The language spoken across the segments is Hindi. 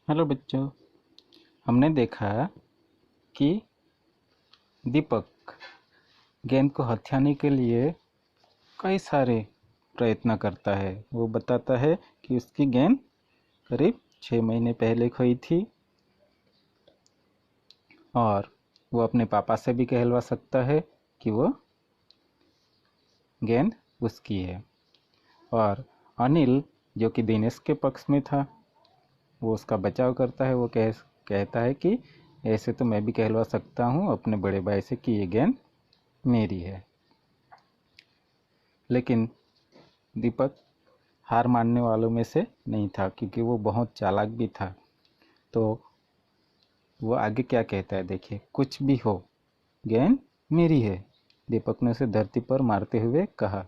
हेलो बच्चों। हमने देखा कि दीपक गेंद को हथियाने के लिए कई सारे प्रयत्न करता है। वो बताता है कि उसकी गेंद करीब 6 महीने पहले खोई थी और वो अपने पापा से भी कहलवा सकता है कि वो गेंद उसकी है। और अनिल, जो कि दिनेश के पक्ष में था, वो उसका बचाव करता है। वो कहता है कि ऐसे तो मैं भी कहलवा सकता हूँ अपने बड़े भाई से कि ये गेंद मेरी है। लेकिन दीपक हार मानने वालों में से नहीं था, क्योंकि वो बहुत चालाक भी था। तो वो आगे क्या कहता है देखिए। कुछ भी हो, गेंद मेरी है, दीपक ने उसे धरती पर मारते हुए कहा।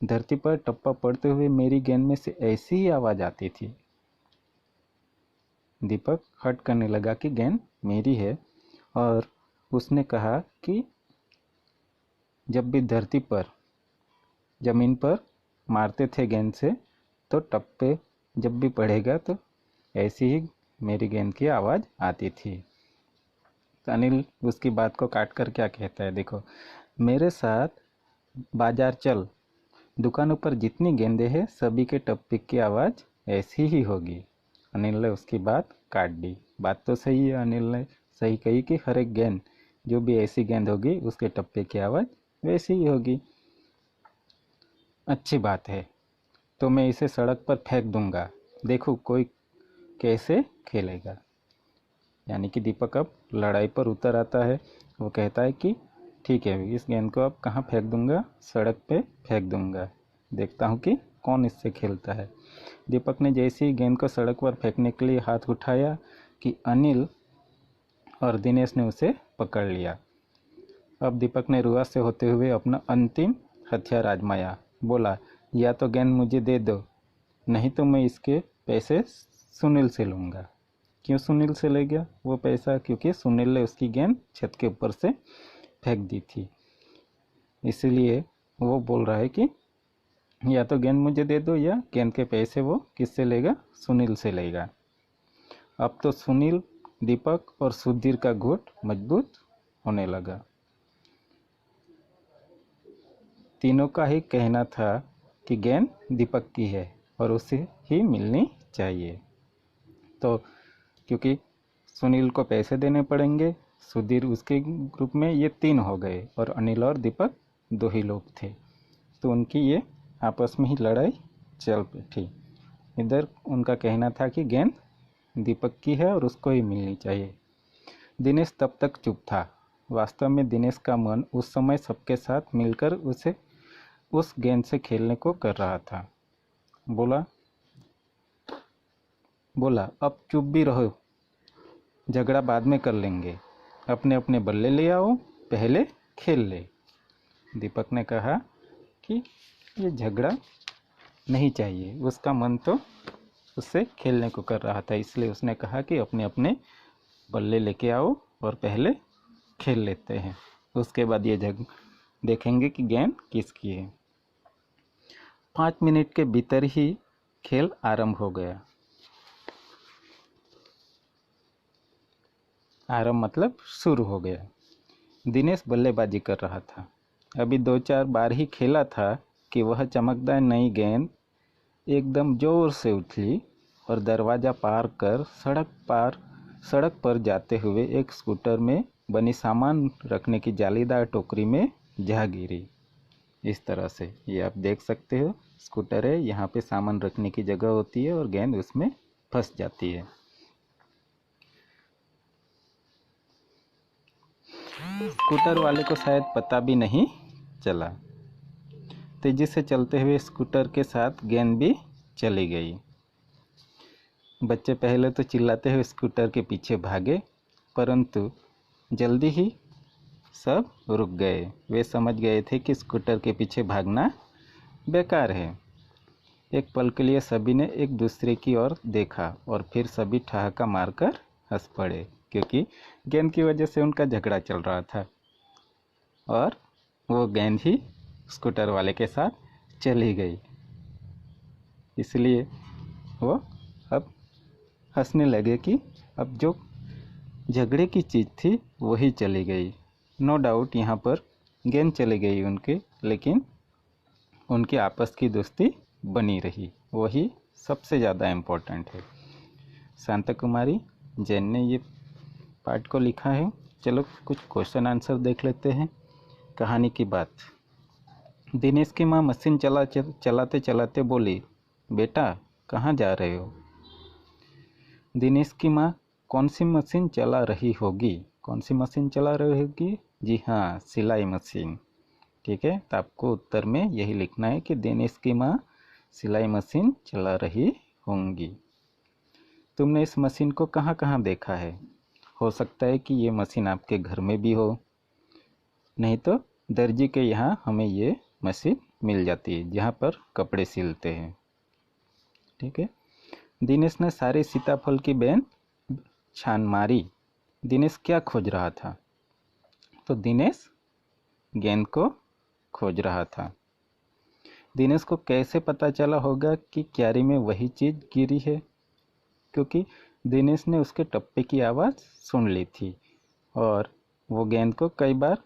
धरती पर टप्पा पड़ते हुए मेरी गेंद में से ऐसी ही आवाज़ आती थी। दीपक हट करने लगा कि गेंद मेरी है, और उसने कहा कि जब भी धरती पर ज़मीन पर मारते थे गेंद से, तो टप्पे जब भी पड़ेगा तो ऐसी ही मेरी गेंद की आवाज़ आती थी। तो अनिल उसकी बात को काट कर क्या कहता है देखो। मेरे साथ बाजार चल, दुकानों पर जितनी गेंदें हैं सभी के टप्पे की आवाज़ ऐसी ही होगी। अनिल ने उसकी बात काट दी। बात तो सही है, अनिल ने सही कही कि हर एक गेंद, जो भी ऐसी गेंद होगी उसके टप्पे की आवाज़ वैसी ही होगी। अच्छी बात है, तो मैं इसे सड़क पर फेंक दूंगा, देखो कोई कैसे खेलेगा। यानी कि दीपक अब लड़ाई पर उतर आता है। वो कहता है कि ठीक है, इस गेंद को अब कहाँ फेंक दूंगा, सड़क पे फेंक दूंगा, देखता हूँ कि कौन इससे खेलता है। दीपक ने जैसे ही गेंद को सड़क पर फेंकने के लिए हाथ उठाया कि अनिल और दिनेश ने उसे पकड़ लिया। अब दीपक ने रुआ से होते हुए अपना अंतिम हथियार आजमाया। बोला, या तो गेंद मुझे दे दो, नहीं तो मैं इसके पैसे सुनील से लूँगा। क्यों सुनील से ले गया वो पैसा? क्योंकि सुनील ने उसकी गेंद छत के ऊपर से फेंक दी थी, इसीलिए वो बोल रहा है कि या तो गेंद मुझे दे दो, या गेंद के पैसे वो किससे लेगा? सुनील से लेगा। अब तो सुनील, दीपक और सुधीर का गुट मजबूत होने लगा। तीनों का ही कहना था कि गेंद दीपक की है और उसे ही मिलनी चाहिए। तो क्योंकि सुनील को पैसे देने पड़ेंगे, सुधीर उसके ग्रुप में ये 3 हो गए और अनिल और दीपक 2 ही लोग थे, तो उनकी ये आपस में ही लड़ाई चल बैठी। इधर उनका कहना था कि गेंद दीपक की है और उसको ही मिलनी चाहिए। दिनेश तब तक चुप था। वास्तव में दिनेश का मन उस समय सबके साथ मिलकर उसे उस गेंद से खेलने को कर रहा था। बोला बोला अब चुप भी रहो, झगड़ा बाद में कर लेंगे, अपने अपने बल्ले ले आओ, पहले खेल ले। दीपक ने कहा कि ये झगड़ा नहीं चाहिए, उसका मन तो उससे खेलने को कर रहा था, इसलिए उसने कहा कि अपने अपने बल्ले लेके आओ और पहले खेल लेते हैं, उसके बाद ये देखेंगे कि गेंद किसकी है। 5 मिनट के भीतर ही खेल आरंभ हो गया। आरंभ मतलब शुरू हो गया। दिनेश बल्लेबाजी कर रहा था। अभी 2-4 बार ही खेला था कि वह चमकदार नई गेंद एकदम जोर से उछली और दरवाज़ा पार कर सड़क पर जाते हुए एक स्कूटर में बनी सामान रखने की जालीदार टोकरी में जा गिरी। इस तरह से ये आप देख सकते हो, स्कूटर है, यहाँ पे सामान रखने की जगह होती है और गेंद उसमें फंस जाती है। स्कूटर वाले को शायद पता भी नहीं चला। तेजी से चलते हुए स्कूटर के साथ गेंद भी चली गई। बच्चे पहले तो चिल्लाते हुए स्कूटर के पीछे भागे, परंतु जल्दी ही सब रुक गए। वे समझ गए थे कि स्कूटर के पीछे भागना बेकार है। एक पल के लिए सभी ने एक दूसरे की ओर देखा और फिर सभी ठहाका मारकर हंस पड़े, क्योंकि गेंद की वजह से उनका झगड़ा चल रहा था और वो गेंद ही स्कूटर वाले के साथ चली गई, इसलिए वो अब हंसने लगे कि अब जो झगड़े की चीज़ थी वही चली गई। नो डाउट यहाँ पर गेंद चली गई उनके, लेकिन उनकी आपस की दोस्ती बनी रही, वही सबसे ज़्यादा इम्पोर्टेंट है। शांता कुमारी जैन ने ये पार्ट को लिखा है। चलो कुछ क्वेश्चन आंसर देख लेते हैं। कहानी की बात। दिनेश की माँ मशीन चलाते चलाते बोली, बेटा कहाँ जा रहे हो? दिनेश की माँ कौन सी मशीन चला रही होगी? कौन सी मशीन चला रही होगी? जी हाँ, सिलाई मशीन। ठीक है, तो आपको उत्तर में यही लिखना है कि दिनेश की माँ सिलाई मशीन चला रही होंगी। तुमने इस मशीन को कहाँ कहाँ देखा है? हो सकता है कि ये मशीन आपके घर में भी हो, नहीं तो दर्जी के यहाँ हमें ये मशीन मिल जाती है जहाँ पर कपड़े सिलते हैं। ठीक है। दिनेश ने सारे सीताफल की बेन छान मारी। दिनेश क्या खोज रहा था? तो दिनेश गेंद को खोज रहा था। दिनेश को कैसे पता चला होगा कि क्यारी में वही चीज़ गिरी है? क्योंकि दिनेश ने उसके टप्पे की आवाज़ सुन ली थी और वो गेंद को कई बार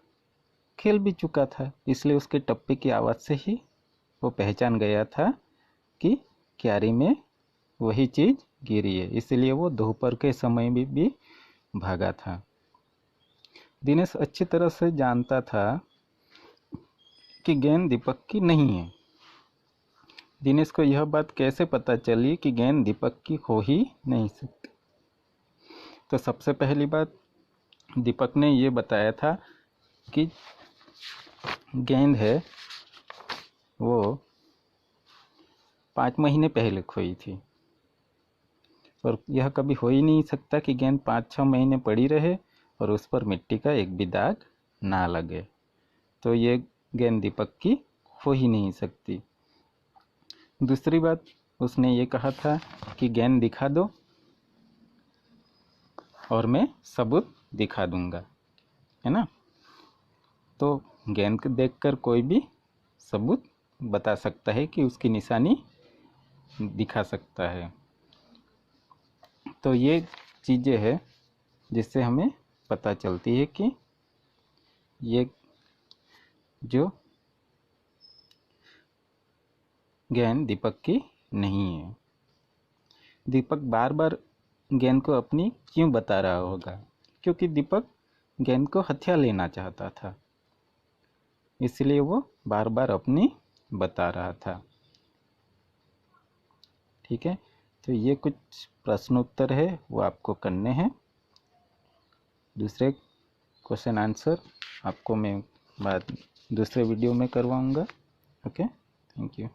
खेल भी चुका था, इसलिए उसके टप्पे की आवाज़ से ही वो पहचान गया था कि क्यारी में वही चीज़ गिरी है, इसलिए वो दोपहर के समय में भी भागा था। दिनेश अच्छी तरह से जानता था कि गेंद दीपक की नहीं है। दिनेश को यह बात कैसे पता चली कि गेंद दीपक की हो ही नहीं सकती? तो सबसे पहली बात, दीपक ने ये बताया था कि गेंद है वो 5 महीने पहले खोई थी और यह कभी हो ही नहीं सकता कि गेंद 5-6 महीने पड़ी रहे और उस पर मिट्टी का एक भी दाग ना लगे। तो ये गेंद दीपक की हो ही नहीं सकती। दूसरी बात, उसने ये कहा था कि गेंद दिखा दो और मैं सबूत दिखा दूंगा, है ना? तो गेंद को देखकर कोई भी सबूत बता सकता है कि उसकी निशानी दिखा सकता है। तो ये चीज़ें हैं जिससे हमें पता चलती है कि ये जो गेंद दीपक की नहीं है। दीपक बार बार गेंद को अपनी क्यों बता रहा होगा? क्योंकि दीपक गेंद को हथिया लेना चाहता था, इसलिए वो बार बार अपनी बता रहा था। ठीक है, तो ये कुछ प्रश्नोत्तर है वो आपको करने हैं। दूसरे क्वेश्चन आंसर आपको मैं बाद दूसरे वीडियो में करवाऊंगा। Okay, thank you.